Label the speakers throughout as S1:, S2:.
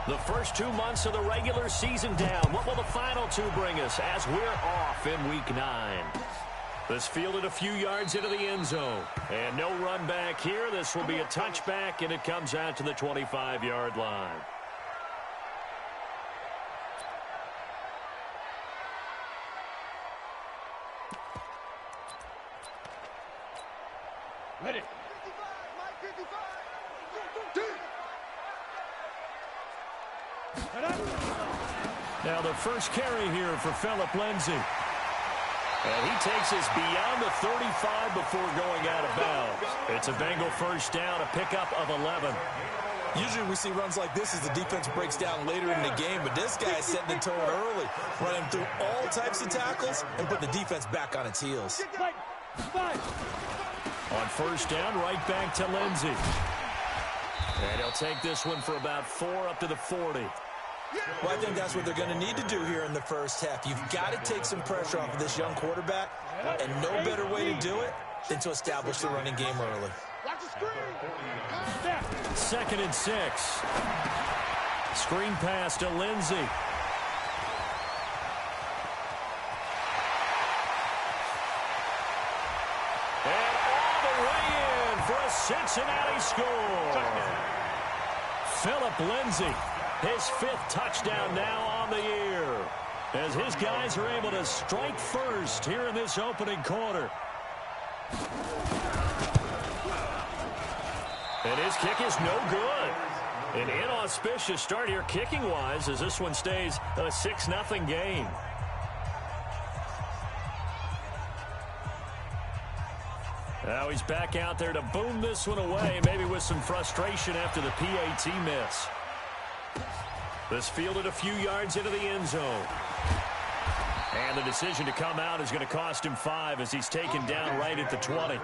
S1: The first 2 months of the regular season down. What will the final two bring us as we're off in Week 9? This fielded a few yards into the end zone. And no run back here. This will be a touchback, and it comes out to the 25-yard line.
S2: Ready.
S1: Now the first carry here for Phillip Lindsay. And he takes us beyond the 35 before going out of bounds. It's a Bengal first down, a pickup of 11.
S3: Usually we see runs like this as the defense breaks down later in the game, but this guy is setting the tone early, running through all types of tackles and putting the defense back on its heels.
S1: On first down, right back to Lindsay. And he'll take this one for about 4 up to the 40.
S3: Well, I think that's what they're going to need to do here in the first half. You've got to take some pressure off of this young quarterback, and no better way to do it than to establish the running game early.
S1: 2nd and 6. Screen pass to Lindsay. And all the way in for a Cincinnati score. Phillip Lindsay, his 5th touchdown now on the year, as his guys are able to strike first here in this opening quarter. And his kick is no good. An inauspicious start here kicking-wise as this one stays a 6-0 game. Now he's back out there to boom this one away, maybe with some frustration after the PAT miss. This fielded a few yards into the end zone. And the decision to come out is going to cost him 5 as he's taken down right at the 20.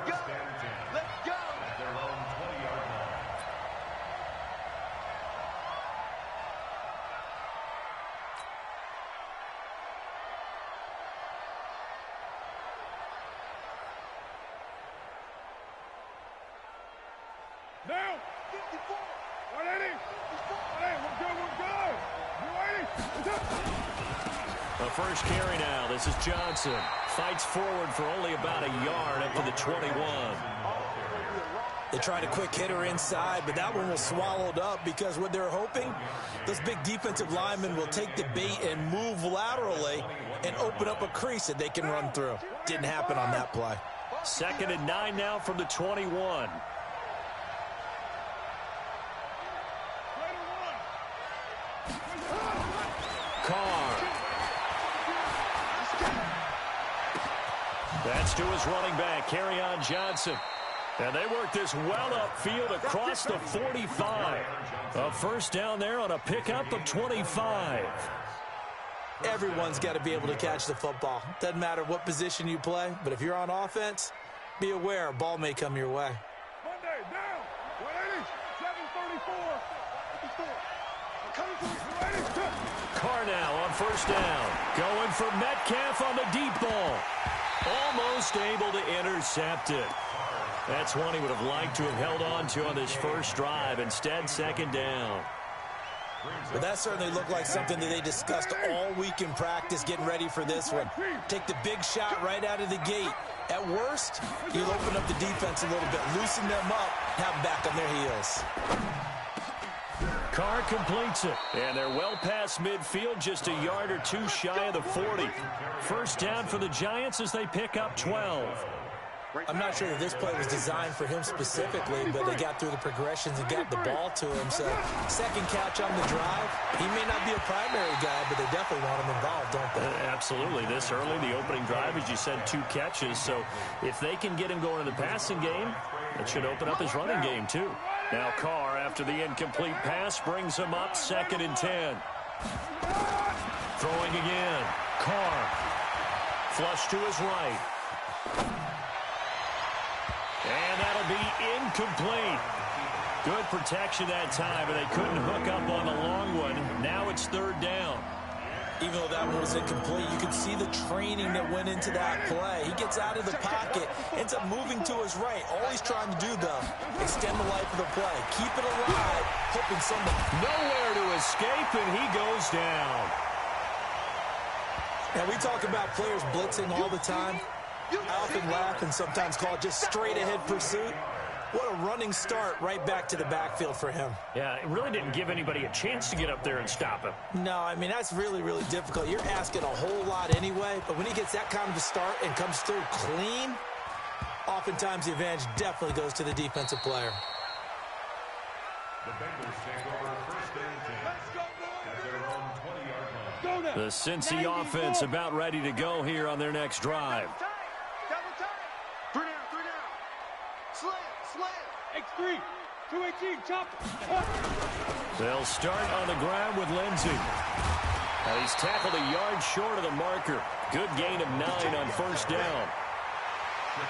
S2: Now, 54, 180, 180, we're good.
S1: The first carry now. This is Johnson. Fights forward for only about a yard up to the 21.
S3: They tried a quick hitter inside, but that one was swallowed up because what they're hoping, those big defensive linemen will take the bait and move laterally and open up a crease that they can run through. Didn't happen on that play.
S1: 2nd and 9 now from the 21. That's to his running back, Kerryon Johnson. And they work this well upfield across the 45. A first down there on a pickup of 25.
S3: Everyone's got to be able to catch the football. Doesn't matter what position you play, but if you're on offense, be aware a ball may come your way.
S2: Monday, down, 180, 734, 54.
S1: Carr now on first down. Going for Metcalf on the deep ball. Almost able to intercept it. That's one he would have liked to have held on to on this first drive. Instead, 2nd down.
S3: But that certainly looked like something that they discussed all week in practice getting ready for this one. Take the big shot right out of the gate. At worst, you'll open up the defense a little bit, loosen them up, have them back on their heels.
S1: Carr completes it. And they're well past midfield, just a yard or 2 shy of the 40. First down for the Giants as they pick up 12.
S3: I'm not sure that this play was designed for him specifically, but they got through the progressions and got the ball to him. So, second catch on the drive. He may not be a primary guy, but they definitely want him involved, don't they?
S1: Absolutely. This early, the opening drive, as you said, 2 catches. So, if they can get him going in the passing game, it should open up his running game, too. Now, Carr, after the incomplete pass, brings him up 2nd and 10. Throwing again. Carr. Flush to his right. And that'll be incomplete. Good protection that time, but they couldn't hook up on the long one. Now it's 3rd down.
S3: Even though that one was incomplete, you could see the training that went into that play. He gets out of the pocket, ends up moving to his right. All he's trying to do, though, extend the life of the play. Keep it alive, hoping someone...
S1: Nowhere to escape, and he goes down.
S3: Now, we talk about players blitzing all the time. I often laugh and sometimes call it just straight-ahead pursuit. What a running start right back to the backfield for him.
S1: Yeah, it really didn't give anybody a chance to get up there and stop him.
S3: No, I mean, that's really, really difficult. You're asking a whole lot anyway, but when he gets that kind of a start and comes through clean, oftentimes the advantage definitely goes to the defensive player.
S2: The Bengals take over first and 10 at their own 20-yard line.
S1: The Cincy offense about ready to go here on their next drive.
S2: Three down. Slam. X3. 218. Chop.
S1: They'll start on the ground with Lindsey. Now he's tackled a yard short of the marker. Good gain of 9 on first down.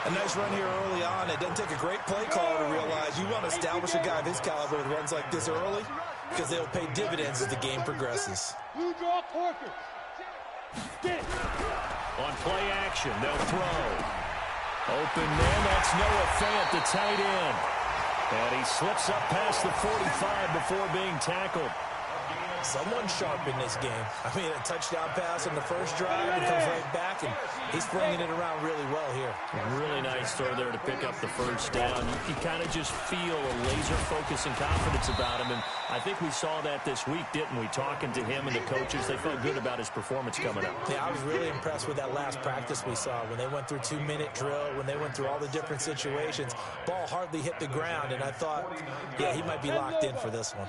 S3: A nice run here early on. It doesn't take a great play caller to realize you want to establish a guy of his caliber with runs like this early because they'll pay dividends as the game progresses.
S2: Blue draw Corker. Get it.
S1: On play action, they'll throw. Open man, that's Noah Fant, the tight end. And he slips up past the 45 before being tackled.
S3: Someone sharp in this game. I mean, a touchdown pass on the first drive and comes right back, and he's flinging it around really well here.
S1: Really nice throw there to pick up the first down. You kind of just feel a laser focus and confidence about him, and I think we saw that this week, didn't we? Talking to him and the coaches, they felt good about his performance coming up.
S3: Yeah, I was really impressed with that last practice we saw when they went through 2-minute drill, when they went through all the different situations. Ball hardly hit the ground, and I thought, yeah, he might be locked in for this one.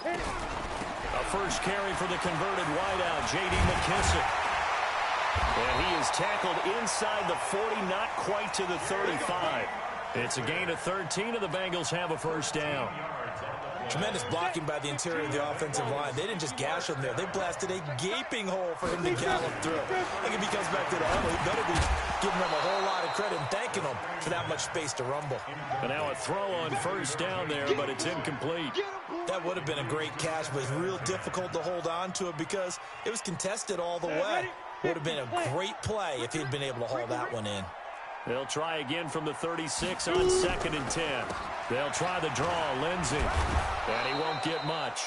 S1: A first carry for the converted wideout, J.D. McKissick. And he is tackled inside the 40, not quite to the 35. It's a gain of 13, and the Bengals have a first down.
S3: Tremendous blocking by the interior of the offensive line. They didn't just gash him there. They blasted a gaping hole for him to gallop through. I think if he comes back to the huddle, he better be giving them a whole lot of credit and thanking them for that much space to rumble.
S1: And now a throw on first down there, but it's incomplete.
S3: That would have been a great catch, but it's real difficult to hold on to it because it was contested all the way. Would have been a great play if he'd been able to haul that one in.
S1: They'll try again from the 36 on 2nd and 10. They'll try the draw, Lindsey. And he won't get much.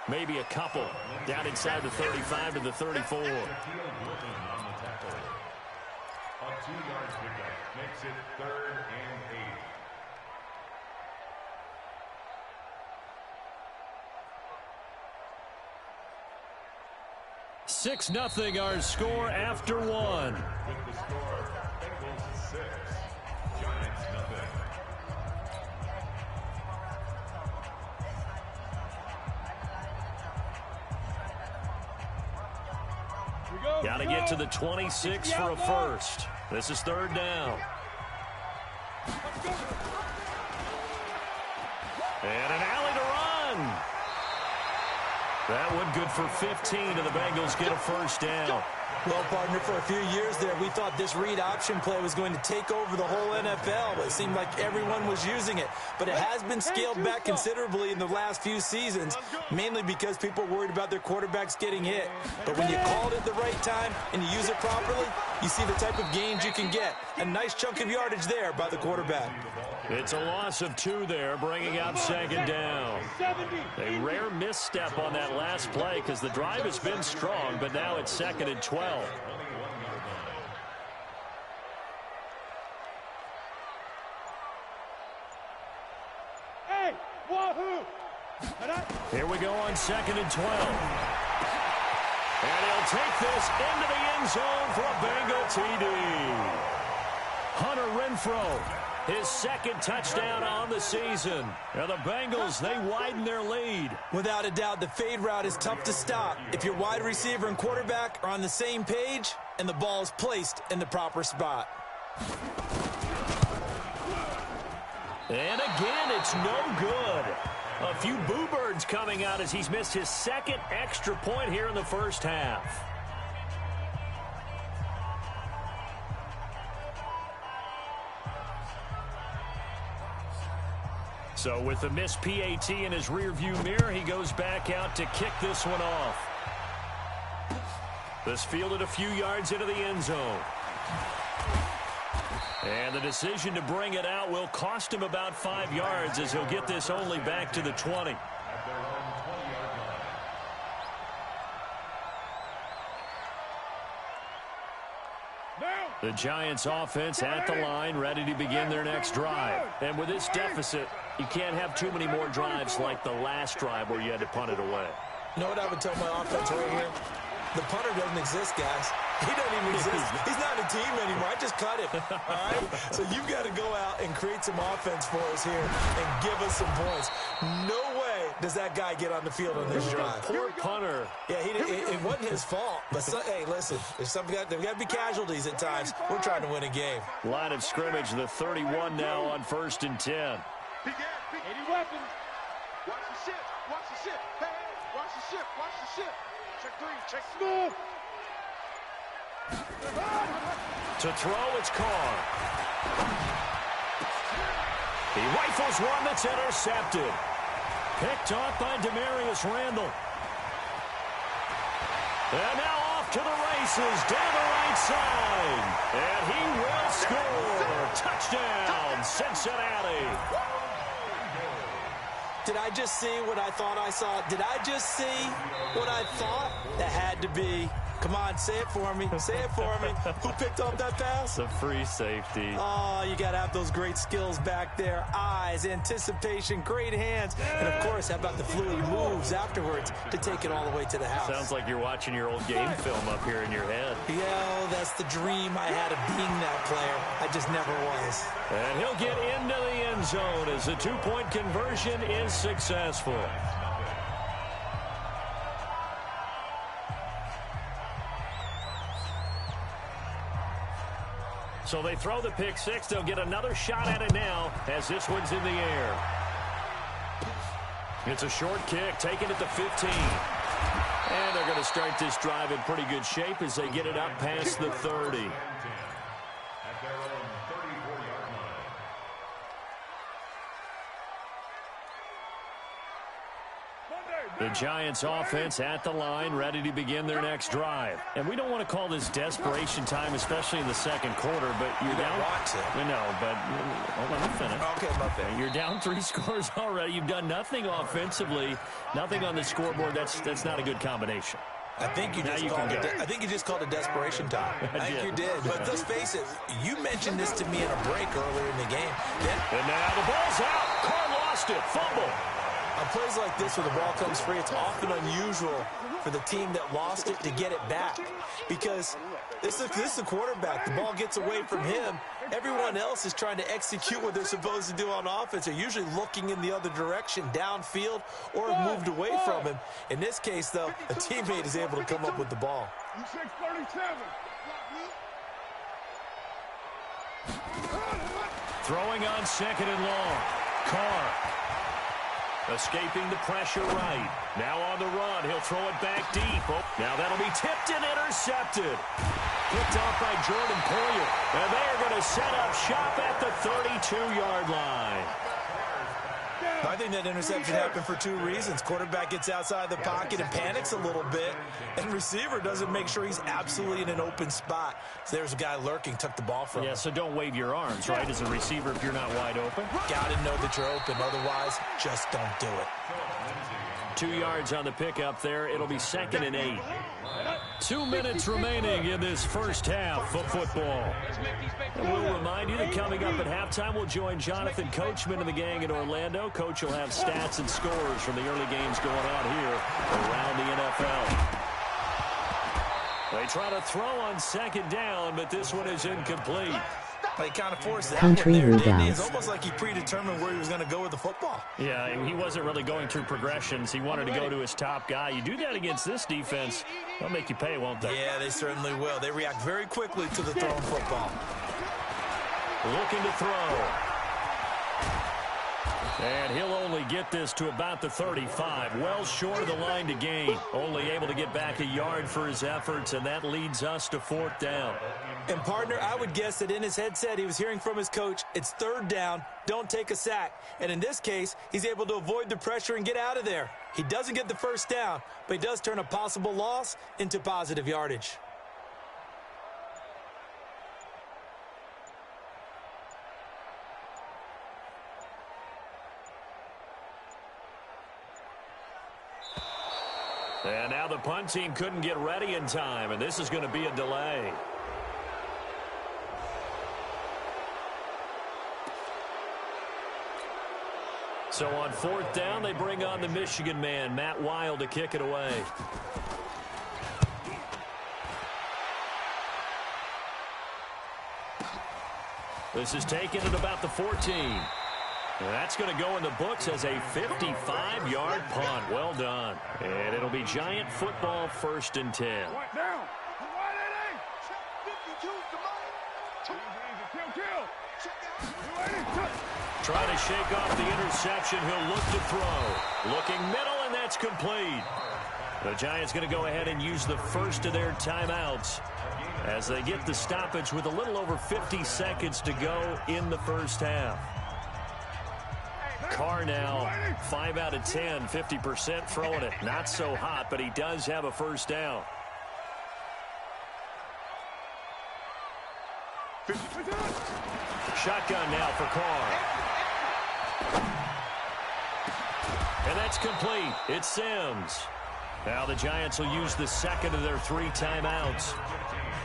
S1: Maybe a couple. Down inside the 35 to the 34.
S2: A 2-yard pickup makes it 3rd and 8.
S1: Six 0 our score after one.
S2: With the score, Bengals 6, Giants 0.
S1: Got to get to the 26 for a first. This is 3rd down. And an alley to run. That one good for 15, and the Bengals get a first down.
S3: Well, partner, for a few years there, we thought this read option play was going to take over the whole NFL. It seemed like everyone was using it. But it has been scaled back considerably in the last few seasons, mainly because people are worried about their quarterbacks getting hit. But when you call it at the right time and you use it properly, you see the type of gains you can get. A nice chunk of yardage there by the quarterback.
S1: It's a loss of 2 there, bringing up 2nd down. A rare misstep on that last play because the drive has been strong, but now it's 2nd and 12.
S2: Hey, wahoo!
S1: Here we go on 2nd and 12. And he'll take this into the end zone for a Bengal TD. Hunter Renfrow, his 2nd touchdown on the season. Now the Bengals, they widen their lead.
S3: Without a doubt, the fade route is tough to stop if your wide receiver and quarterback are on the same page and the ball is placed in the proper spot.
S1: And again, it's no good. A few boo birds coming out as he's missed his 2nd extra point here in the first half. So with the missed PAT in his rearview mirror, he goes back out to kick this one off. This fielded a few yards into the end zone. And the decision to bring it out will cost him about 5 yards as he'll get this only back to the 20. The Giants offense at the line, ready to begin their next drive. And with this deficit, you can't have too many more drives like the last drive where you had to punt it away.
S3: You know what I would tell my offense right here? The punter doesn't exist, guys. He doesn't even exist. He's not a team anymore. I just cut him. All right? So you've got to go out and create some offense for us here and give us some points. No way does that guy get on the field on this drive.
S1: Poor punter.
S3: Yeah, it wasn't his fault. But, hey, listen, there's got to be casualties at times. We're trying to win a game.
S1: Line of scrimmage, the 31 now on 1st and 10.
S4: 80 weapons. Watch the ship. Watch the ship. Hey, watch the ship. Watch the ship. Check 3. Check smooth.
S1: To throw, it's Carr. He rifles one that's intercepted. Picked off by Demarius Randall. And now off to the races down the right side. And he will score. Touchdown, Cincinnati.
S3: Did I just see what I thought I saw? Did I just see what I thought? That had to be. Come on, say it for me. Say it for me. Who picked up that pass?
S1: The free safety.
S3: Oh, you got to have those great skills back there. Eyes, anticipation, great hands. And, of course, how about the fluid moves afterwards to take it all the way to the house?
S1: Sounds like you're watching your old game film up here in your head.
S3: Yeah, that's the dream I had of being that player. I just never was.
S1: And he'll get into the end zone as the two-point conversion is successful. So they throw the pick six. They'll get another shot at it now as this one's in the air. It's a short kick, taken at the 15. And they're going to start this drive in pretty good shape as they get it up past the 30.
S2: At their own 34-yard line.
S1: The Giants offense at the line, ready to begin their next drive. And we don't want to call this desperation time, especially in the second quarter, but you're down.
S3: Want to.
S1: I know, but hold on, let me finish.
S3: Okay, my bad.
S1: You're down 3 scores already. You've done nothing offensively, nothing on the scoreboard. That's not a good combination.
S3: I think you just called it. I think you just called it desperation time. I think you did. But let's face it, you mentioned this to me in a break earlier in the game.
S1: And now the ball's out. Carr lost it. Fumble.
S3: On plays like this where the ball comes free, it's often unusual for the team that lost it to get it back. Because this is the quarterback. The ball gets away from him. Everyone else is trying to execute what they're supposed to do on offense. They're usually looking in the other direction, downfield, or have moved away from him. In this case, though, a teammate is able to come up with the ball.
S1: Throwing on second and long. Carr. Escaping the pressure right. Now on the run. He'll throw it back deep. Oh, now that'll be tipped and intercepted. Picked off by Jordan Poyer. And they're going to set up shop at the 32-yard line.
S3: I think that interception happened for 2 reasons. Quarterback gets outside the pocket and panics a little bit. And receiver doesn't make sure he's absolutely in an open spot. So there's a guy lurking, took the ball from him.
S1: Yeah, so don't wave your arms, right, as a receiver if you're not wide open.
S3: Got to know that you're open. Otherwise, just don't do it.
S1: 2 yards on the pickup there. It'll be 2nd and 8. 2 minutes remaining in this first half of football. And we'll remind you that coming up at halftime, we'll join Jonathan Coachman and the gang in Orlando. Coach will have stats and scores from the early games going on here around the NFL. They try to throw on second down, but this one is incomplete.
S3: He kind of forced that
S5: Country
S3: one there, didn't he?
S5: Rudolph.
S3: It's almost like he predetermined where he was going to go with the football.
S1: Yeah, he wasn't really going through progressions. He wanted to go to his top guy. You do that against this defense, they'll make you pay, won't they?
S3: Yeah, they certainly will. They react very quickly to the thrown football.
S1: Looking to throw. And he'll only get this to about the 35. Well short of the line to gain. Only able to get back a yard for his efforts, and that leads us to 4th down.
S3: And, partner, I would guess that in his headset he was hearing from his coach, it's 3rd down, don't take a sack. And in this case, he's able to avoid the pressure and get out of there. He doesn't get the 1st down, but he does turn a possible loss into positive yardage.
S1: And now the punt team couldn't get ready in time, and this is going to be a delay. So on 4th down, they bring on the Michigan man, Matt Wild, to kick it away. This is taken at about the 14. And that's going to go in the books as a 55-yard punt. Well done. And it'll be Giant football, 1st and 10. Trying to shake off the interception. He'll look to throw. Looking middle, and that's complete. The Giants going to go ahead and use the first of their timeouts as they get the stoppage with a little over 50 seconds to go in the first half. Carr now 5 out of 10, 50% throwing it. Not so hot, but he does have a 1st down. Shotgun now for Carr. And that's complete. It's Sims. Now the Giants will use the 2nd of their 3 timeouts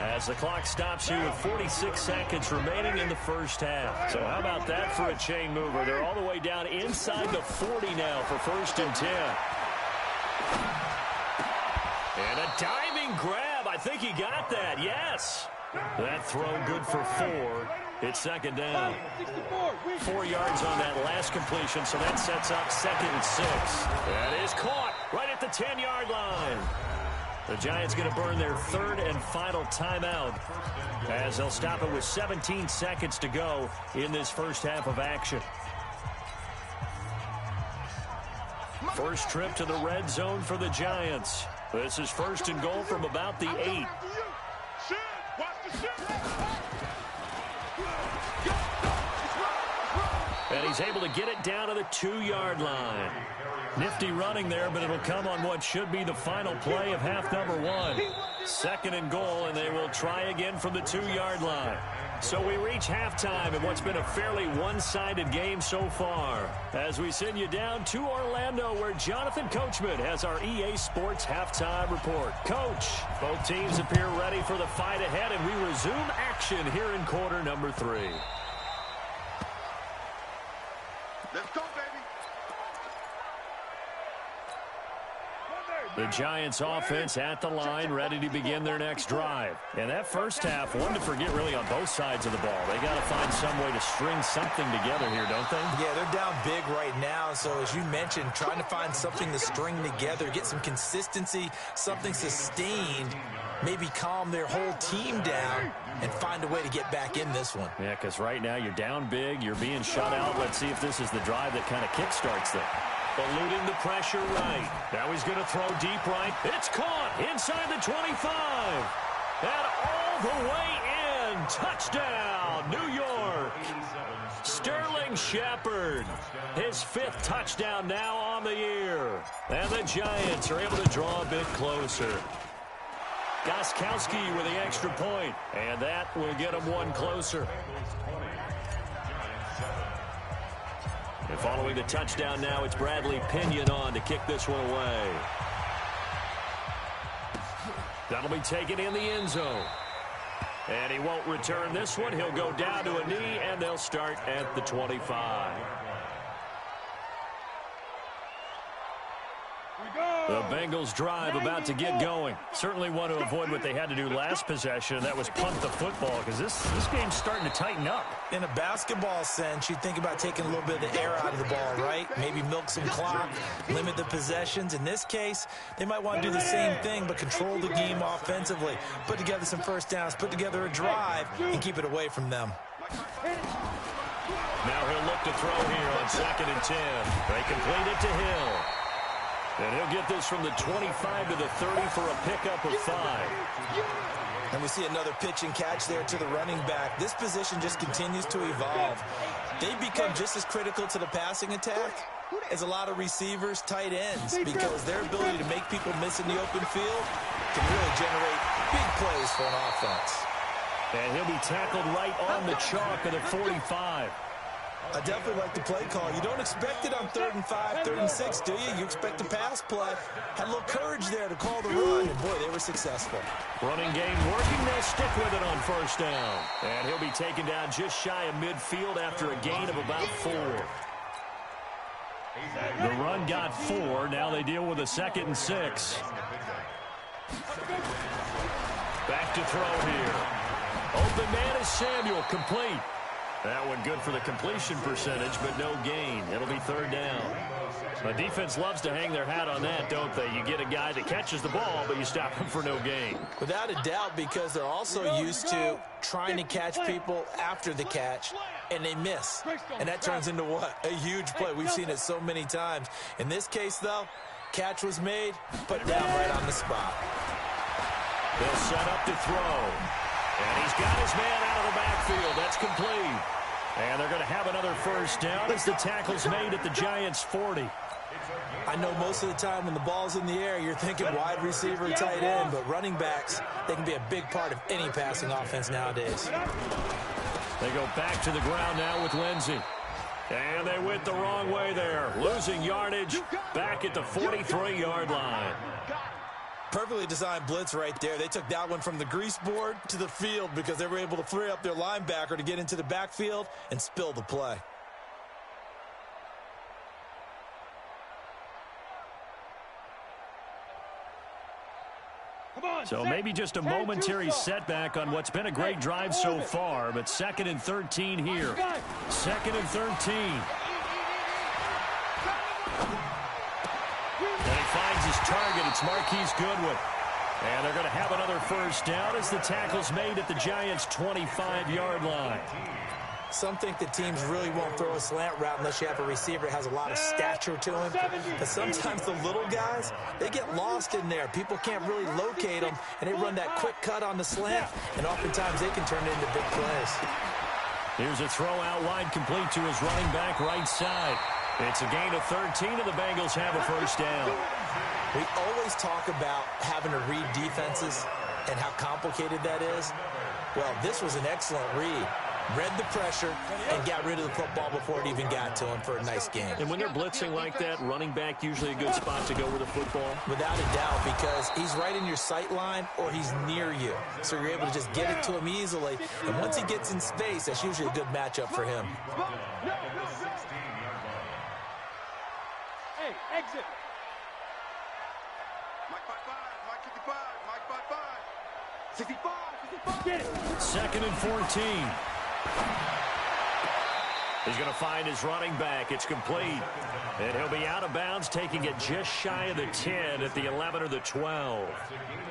S1: as the clock stops here with 46 seconds remaining in the first half. So how about that for a chain mover? They're all the way down inside the 40 now for 1st and 10. And a diving grab. I think he got that. Yes. That throw good for 4. It's 2nd down. 4 yards on that last completion, so that sets up 2nd and 6. That is caught right at the 10-yard line. The Giants going to burn their 3rd and final timeout as they'll stop it with 17 seconds to go in this first half of action. First trip to the red zone for the Giants. This is 1st and goal from about the 8. And he's able to get it down to the 2-yard line. Nifty running there, but it'll come on what should be the final play of half number 1. 2nd and goal, and they will try again from the 2-yard line. So we reach halftime in what's been a fairly one-sided game so far, as we send you down to Orlando, where Jonathan Coachman has our EA Sports halftime report. Coach, both teams appear ready for the fight ahead, and we resume action here in quarter number 3.
S4: Let's go, baby.
S1: The Giants offense at the line, ready to begin their next drive. And that first half, one to forget really on both sides of the ball. They got to find some way to string something together here, don't they?
S3: Yeah, they're down big right now. So as you mentioned, trying to find something to string together, get some consistency, something sustained, maybe calm their whole team down and find a way to get back in this one.
S1: Yeah, because right now you're down big, you're being shut out. Let's see if this is the drive that kind of kickstarts them. Eluding the pressure right. Now he's going to throw deep right. It's caught inside the 25. And all the way in. Touchdown, New York. Sterling Shepard. His 5th touchdown now on the year. And the Giants are able to draw a bit closer. Gostkowski with the extra point. And that will get them one closer. And following the touchdown now, it's Bradley Pinion on to kick this one away. That'll be taken in the end zone. And he won't return this one. He'll go down to a knee, and they'll start at the 25. The Bengals drive about to get going. Certainly want to avoid what they had to do last possession, and that was punt the football, because this game's starting to tighten up.
S3: In a basketball sense, you think about taking a little bit of the air out of the ball, right? Maybe milk some clock, limit the possessions. In this case, they might want to do the same thing, but control the game offensively. Put together some first downs, put together a drive, and keep it away from them.
S1: Now he'll look to throw here on 2nd and 10. They complete it to Hill. And he'll get this from the 25 to the 30 for a pickup of 5.
S3: And we see another pitch and catch there to the running back. This position just continues to evolve. They become just as critical to the passing attack as a lot of receivers, tight ends, because their ability to make people miss in the open field can really generate big plays for an offense.
S1: And he'll be tackled right on the chalk of the 45.
S3: I definitely like the play call. You don't expect it on 3rd and 5, 3rd and 6, do you? You expect a pass play. Had a little courage there to call the run, and boy, they were successful.
S1: Running game working. They'll stick with it on 1st down. And he'll be taken down just shy of midfield after a gain of about 4. The run got 4. Now they deal with a 2nd and 6. Back to throw here. Open man is Samuel, complete. That one good for the completion percentage, but no gain. It'll be 3rd down. The defense loves to hang their hat on that, don't they? You get a guy that catches the ball, but you stop him for no gain.
S3: Without a doubt, because they're also used to trying to catch people after the catch, and they miss. And that turns into what? A huge play. We've seen it so many times. In this case, though, catch was made, put down right on the spot.
S1: They'll set up to throw. And he's got his man out of the backfield. That's complete. And they're going to have another 1st down as the tackle's made at the Giants' 40.
S3: I know most of the time when the ball's in the air, you're thinking wide receiver, tight end, but running backs, they can be a big part of any passing offense nowadays.
S1: They go back to the ground now with Lindsey. And they went the wrong way there, losing yardage back at the 43-yard line.
S3: Perfectly designed blitz right there. They took that one from the grease board to the field because they were able to free up their linebacker to get into the backfield and spill the play.
S1: So maybe just a momentary setback on what's been a great drive so far, but 2nd and 13 here. 2nd and 13. And he finds his target. It's Marquise Goodwin. And they're going to have another 1st down as the tackle's made at the Giants' 25-yard line.
S3: Some think that teams really won't throw a slant route unless you have a receiver that has a lot of stature to him. But sometimes the little guys, they get lost in there. People can't really locate them, and they run that quick cut on the slant, and oftentimes they can turn it into big plays.
S1: Here's a throw out wide, complete to his running back right side. It's a gain of 13, and the Bengals have a 1st down.
S3: We always talk about having to read defenses and how complicated that is. Well, this was an excellent read. Read the pressure and got rid of the football before it even got to him for a nice game.
S1: And when they're blitzing like that, running back usually a good spot to go with the football?
S3: Without a doubt, because he's right in your sight line or he's near you. So you're able to just get it to him easily. And once he gets in space, that's usually a good matchup for him.
S4: Hey, exit. Mike 55, Mike 55, Mike 55. 65, 65. Get it.
S1: 2nd and 14. He's going to find his running back. It's complete. And he'll be out of bounds, taking it just shy of the 10 at the 11 or the 12.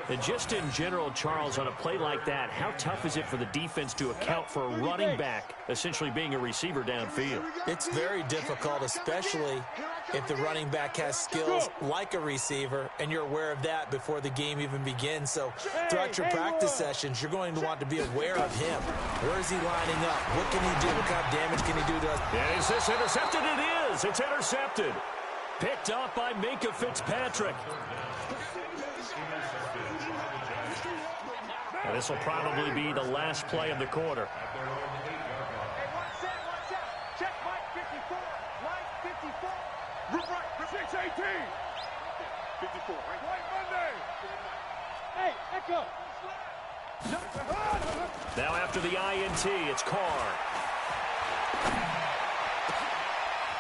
S1: And just in general, Charles, on a play like that, how tough is it for the defense to account for a running back essentially being a receiver downfield?
S3: It's very difficult, especially if the running back has skills like a receiver, and you're aware of that before the game even begins. So throughout your practice sessions, you're going to want to be aware of him. Where is he lining up? What can he do? What kind of damage can he do to us?
S1: And is this intercepted? It is. It's intercepted. Picked off by Minkah Fitzpatrick. And this will probably be the last play of the quarter.
S4: Check Mike 54. Mike 54. Right, 618. 54, right? White Monday. Hey, Echo.
S1: Now after the INT, it's Carr.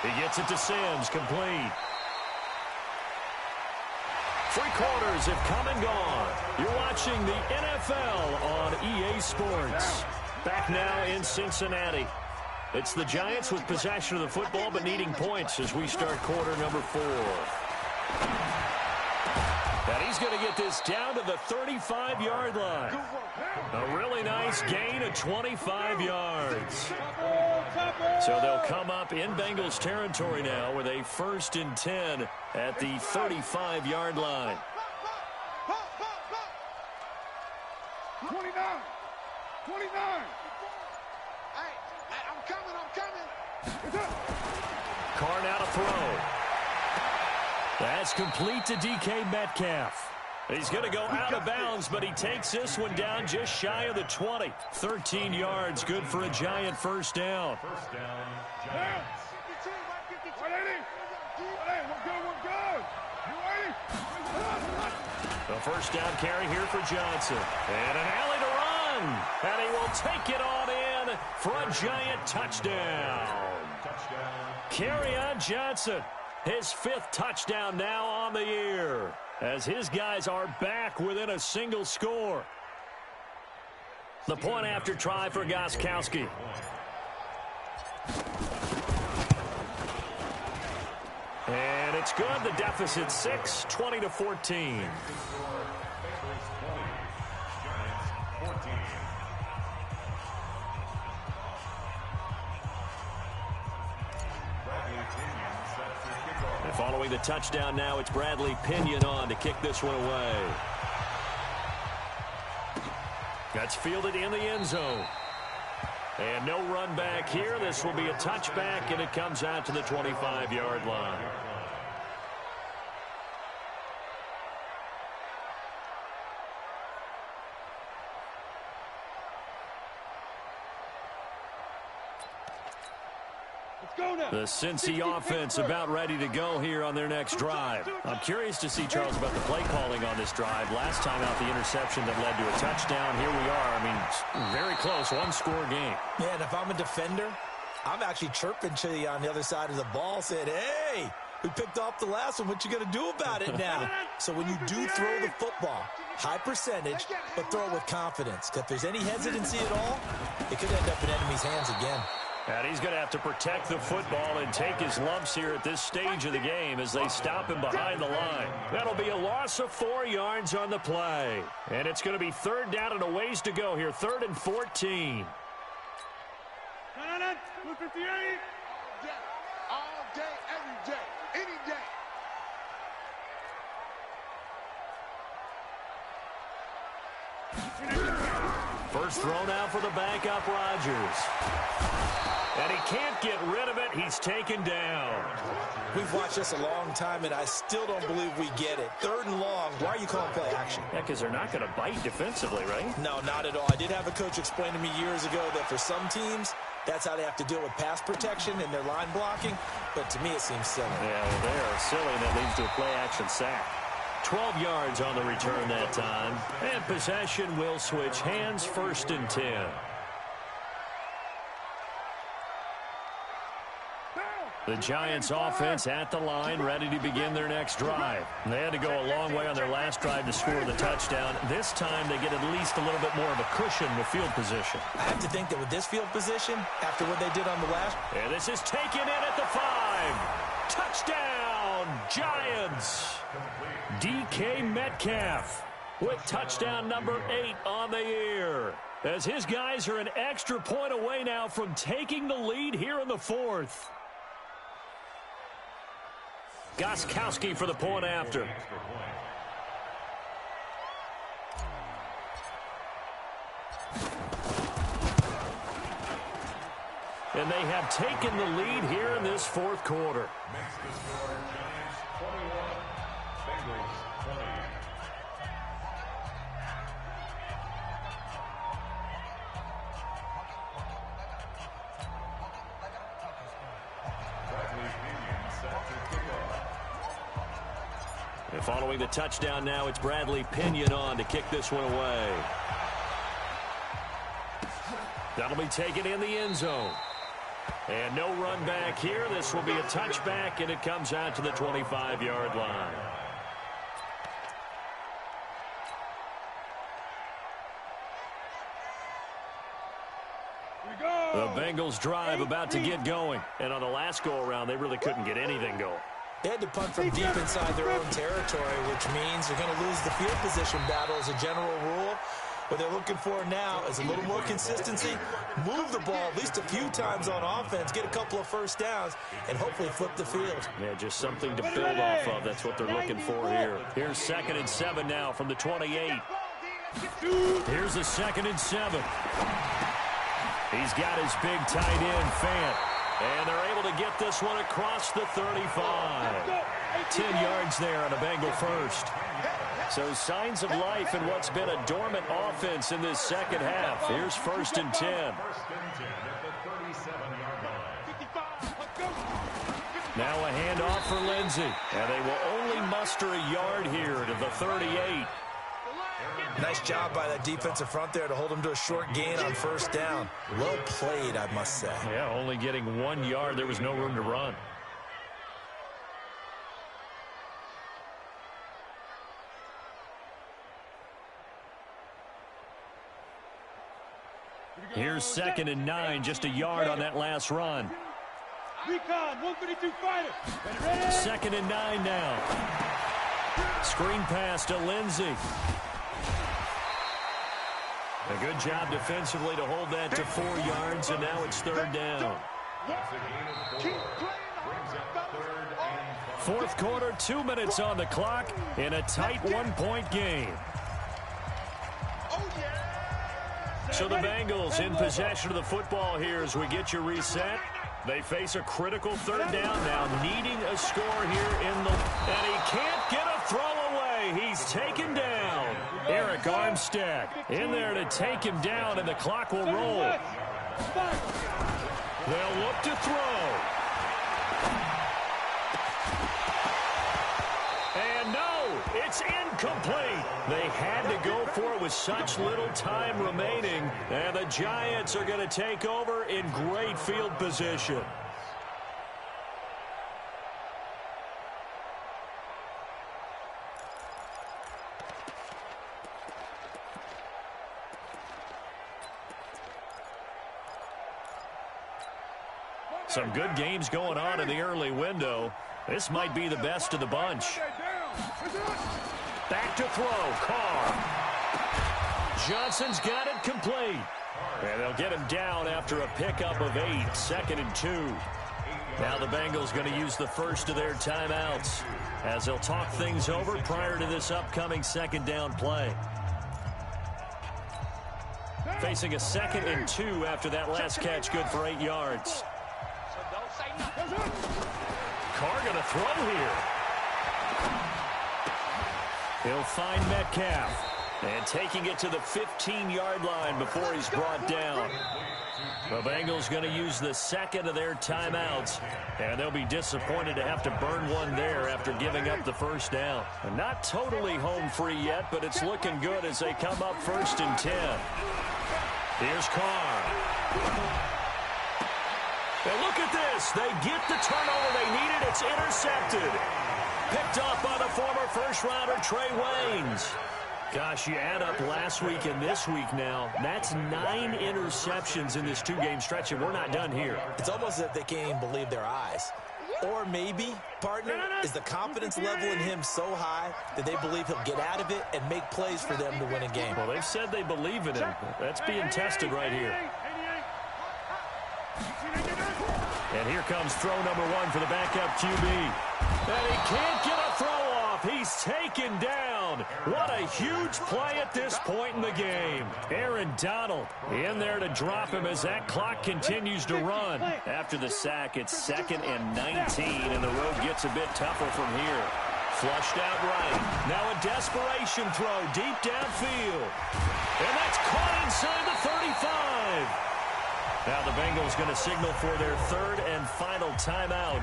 S1: He gets it to Sims, complete. 3 quarters have come and gone. You're watching the NFL on EA Sports. Back now in Cincinnati. It's the Giants with possession of the football but needing points as we start quarter number 4. And he's going to get this down to the 35-yard line. A really nice gain of 25 yards. So they'll come up in Bengals territory now with a 1st and 10 at the 35-yard line.
S4: 29. Hey, I'm coming.
S1: Carr now to throw. That's complete to DK Metcalf. He's going to go out of bounds, but he takes this one down just shy of the 20. 13 yards, good for a Giant first down.
S2: First down, Giants.
S1: The first down carry here for Johnson. And an alley to run. And he will take it on in for a Giant touchdown. Kerryon Johnson, his 5th touchdown now on the year, as his guys are back within a single score. The point after try for Gostkowski. And it's good. The deficit 6, 20-14. And following the touchdown now, it's Bradley Pinion on to kick this one away. That's fielded in the end zone. And no run back here. This will be a touchback, and it comes out to the 25-yard line. The Cincy offense about ready to go here on their next drive. I'm curious to see, Charles, about the play calling on this drive. Last time out, the interception that led to a touchdown. Here we are. I mean, very close, one-score game.
S3: Yeah, and if I'm a defender, I'm actually chirping to you on the other side of the ball, saying, hey, we picked off the last one. What you going to do about it now? So when you do throw the football, high percentage, but throw it with confidence. If there's any hesitancy at all, it could end up in enemy's hands again.
S1: And he's going to have to protect the football and take his lumps here at this stage of the game as they stop him behind the line. That'll be a loss of 4 yards on the play. And it's going to be 3rd down and a ways to go here, 3rd and 14.
S4: All day, every day, any day.
S1: First throw now for the backup Rodgers. And he can't get rid of it. He's taken down.
S3: We've watched this a long time, and I still don't believe we get it. 3rd and long. Why are you calling play action?
S1: Yeah, because they're not going to bite defensively, right?
S3: No, not at all. I did have a coach explain to me years ago that for some teams, that's how they have to deal with pass protection and their line blocking. But to me, it seems silly.
S1: Yeah, well, they are silly, and that leads to a play-action sack. 12 yards on the return that time. And possession will switch hands, 1st and 10. The Giants offense at the line, ready to begin their next drive. They had to go a long way on their last drive to score the touchdown. This time they get at least a little bit more of a cushion with field position.
S3: I have to think that with this field position, after what they did on the last...
S1: And this is taken in at the 5. Touchdown, Giants. DK Metcalf with touchdown number 8 on the year, as his guys are an extra point away now from taking the lead here in the 4th. Gostkowski for the point after. And they have taken the lead here in this 4th quarter.
S2: Makes the score Giants 21, Bengals 20. Bradley Pinion set to kick off.
S1: And following the touchdown now, it's Bradley Pinion on to kick this one away. That'll be taken in the end zone. And no run back here. This will be a touchback, and it comes out to the 25-yard line. The Bengals drive about to get going. And on the last go-around, they really couldn't get anything going.
S3: They had to punt from deep inside their own territory, which means they're going to lose the field position battle as a general rule. What they're looking for now is a little more consistency, move the ball at least a few times on offense, get a couple of first downs, and hopefully flip the field.
S1: Yeah, just something to build off of. That's what they're looking for here. Here's 2nd and 7 now from the 28. Here's the 2nd and 7. He's got his big tight end, Fant. And they're able to get this one across the 35. 10 yards there on a Bengal first. So signs of life in what's been a dormant offense in this second half. Here's 1st and 10. Now a handoff for Lindsey. And they will only muster a yard here to the 38.
S3: Nice job by that defensive front there to hold him to a short gain on 1st down. Well played, I must say.
S1: Yeah, only getting 1 yard. There was no room to run. Here's 2nd and 9, just a yard on that last run.
S4: Recon, 132 fighter.
S1: 2nd and 9 now. Screen pass to Lindsey. A good job defensively to hold that to 4 yards, and now it's 3rd down. 4th quarter, 2 minutes on the clock in a tight 1-point game. So the Bengals in possession of the football here as we get you reset. They face a critical 3rd down now, needing a score here in the... And he can't get a throw away. He's taken down. Eric Armstead in there to take him down, and the clock will roll. They'll look to throw. And no, it's incomplete. They had to go for it with such little time remaining, and the Giants are going to take over in great field position. Some good games going on in the early window. This might be the best of the bunch. Back to throw, Carr. Johnson's got it complete. And they'll get him down after a pickup of 8, 2nd and 2. Now the Bengals going to use the first of their timeouts as they'll talk things over prior to this upcoming 2nd down play. Facing a 2nd and 2 after that last catch, good for 8 yards. Carr going to throw here. He'll find Metcalf. And taking it to the 15-yard line before he's brought down. The Bengals going to use the 2nd of their timeouts. And they'll be disappointed to have to burn one there after giving up the 1st down. And not totally home free yet, but it's looking good as they come up 1st and 10. Here's Carr. And look at this. They get the turnover they needed. It's intercepted. Picked off by the former first-rounder Trey Waynes. Gosh, you add up last week and this week now, that's 9 interceptions in this 2-game stretch, and we're not done here.
S3: It's almost as if they can't even believe their eyes. Or maybe, partner, is the confidence level in him so high that they believe he'll get out of it and make plays for them to win a game.
S1: Well, they've said they believe in him. That's being tested right here. And here comes throw number 1 for the backup QB. And he can't get a throw off. He's taken down. What a huge play at this point in the game. Aaron Donald in there to drop him as that clock continues to run. After the sack, it's 2nd and 19, and the road gets a bit tougher from here. Flushed out right. Now a desperation throw deep downfield. And that's caught inside the 35. Now the Bengals going to signal for their 3rd and final timeout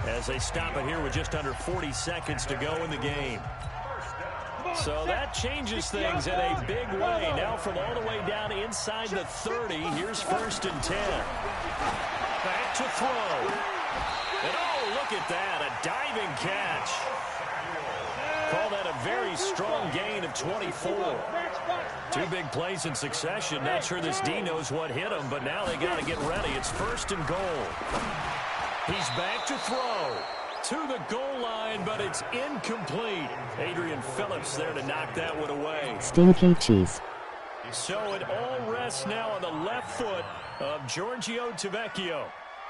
S1: as they stop it here with just under 40 seconds to go in the game. So that changes things in a big way. Now from all the way down inside the 30, here's 1st and 10. Back to throw. And oh, look at that, a diving catch. Call that a very strong gain of 24. 2 big plays in succession. Not sure this D knows what hit him, but now they got to get ready. It's 1st and goal. He's back to throw to the goal line, but it's incomplete. Adrian Phillips there to knock that one away.
S5: Stinky cheese.
S1: So it all rests now on the left foot of Giorgio Tavecchio.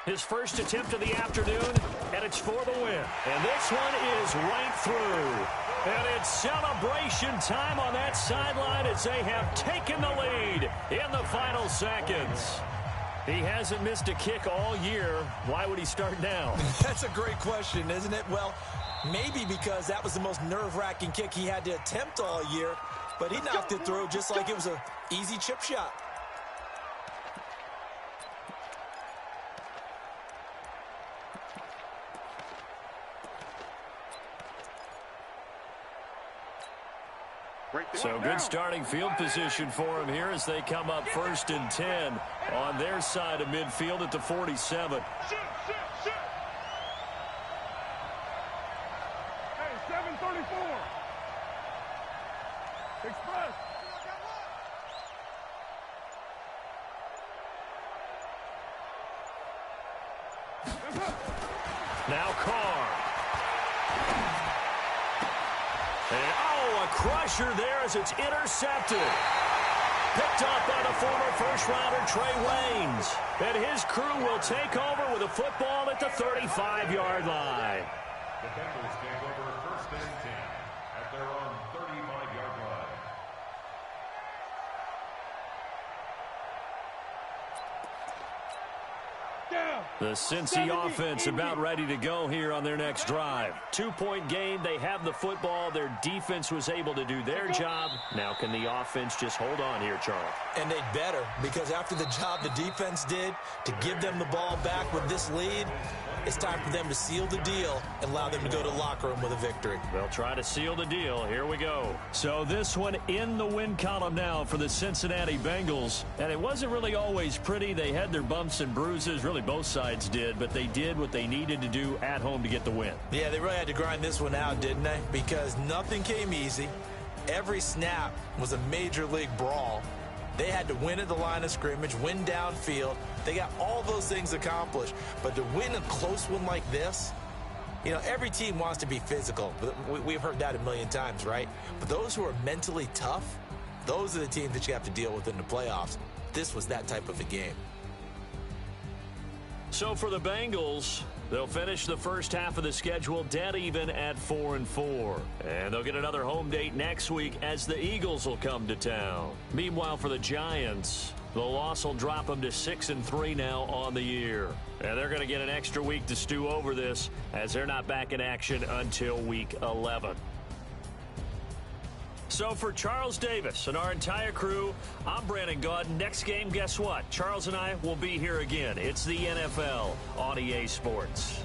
S1: His first attempt of the afternoon, and it's for the win. And this one is right through. And it's celebration time on that sideline as they have taken the lead in the final seconds. He hasn't missed a kick all year. Why would he start now?
S3: That's a great question, isn't it? Well, maybe because that was the most nerve-wracking kick he had to attempt all year, but he knocked it through just like it was an easy chip shot.
S1: So good starting field position for him here as they come up 1st and 10 on their side of midfield at the 47.
S4: Hey, 734. Express.
S1: Now Carr. And, a crusher there as it's intercepted. Picked off by the former first-rounder Trey Waynes. And his crew will take over with a football at the 35-yard line.
S2: The Bengals take over 1st and 10 at their own 35-yard line.
S1: The Cincy offense about ready to go here on their next drive. 2-point game. They have the football. Their defense was able to do their job. Now can the offense just hold on here, Charles?
S3: And they'd better, because after the job the defense did to give them the ball back with this lead, it's time for them to seal the deal and allow them to go to the locker room with a victory.
S1: They'll try to seal the deal. Here we go. So this one in the win column now for the Cincinnati Bengals. And it wasn't really always pretty. They had their bumps and bruises. Really both sides did. But they did what they needed to do at home to get the win.
S3: Yeah, they really had to grind this one out, didn't they? Because nothing came easy. Every snap was a major league brawl. They had to win at the line of scrimmage, win downfield. They got all those things accomplished. But to win a close one like this, you know, every team wants to be physical. We've heard that a million times, right? But those who are mentally tough, those are the teams that you have to deal with in the playoffs. This was that type of a game.
S1: So for the Bengals, they'll finish the first half of the schedule dead even at 4-4. And they'll get another home date next week as the Eagles will come to town. Meanwhile, for the Giants, the loss will drop them to 6-3 now on the year. And they're going to get an extra week to stew over this as they're not back in action until week 11. So for Charles Davis and our entire crew, I'm Brandon Gaudin. Next game, guess what? Charles and I will be here again. It's the NFL on EA Sports.